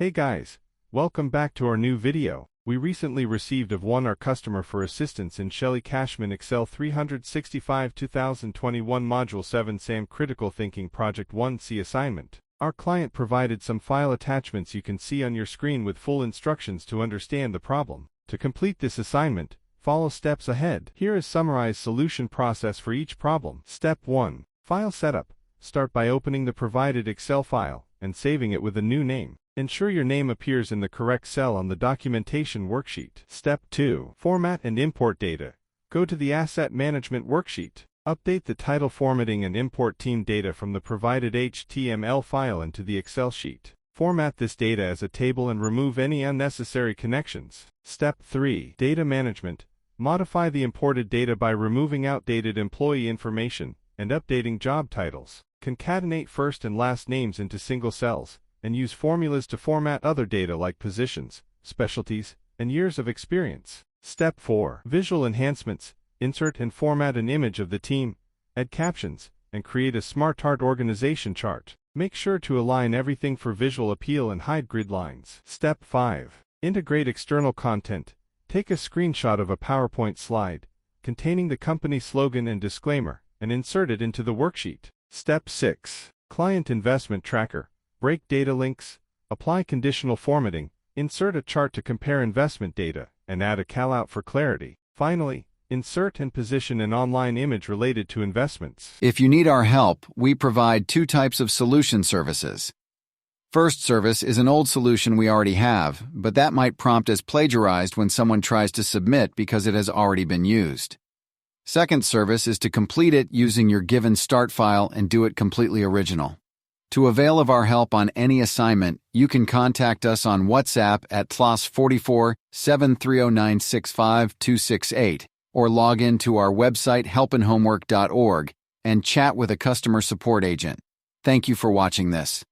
Hey guys, welcome back to our new video. We recently received our customer for assistance in Shelly Cashman Excel 365 2021 Module 7 SAM Critical Thinking Project 1C assignment. Our client provided some file attachments you can see on your screen with full instructions to understand the problem. To complete this assignment, follow steps ahead. Here is summarized solution process for each problem. Step 1. File setup. Start by opening the provided Excel file and saving it with a new name. Ensure your name appears in the correct cell on the documentation worksheet. Step 2. Format and import data. Go to the Asset Management worksheet. Update the title formatting and import team data from the provided HTML file into the Excel sheet. Format this data as a table and remove any unnecessary connections. Step 3. Data management. Modify the imported data by removing outdated employee information and updating job titles. Concatenate first and last names into single cells, and use formulas to format other data like positions, specialties, and years of experience. Step 4. Visual enhancements. Insert and format an image of the team, add captions, and create a SmartChart organization chart. Make sure to align everything for visual appeal and hide grid lines. Step 5. Integrate external content. Take a screenshot of a PowerPoint slide containing the company slogan and disclaimer, and insert it into the worksheet. Step 6. Client Investment Tracker. Break data links, apply conditional formatting, insert a chart to compare investment data, and add a callout for clarity. Finally, insert and position an online image related to investments. If you need our help, we provide two types of solution services. First service is an old solution we already have, but that might prompt as plagiarized when someone tries to submit because it has already been used. Second service is to complete it using your given start file and do it completely original. To avail of our help on any assignment, you can contact us on WhatsApp at +44 7309 65268 or log in to our website helpinhomework.org and chat with a customer support agent. Thank you for watching this.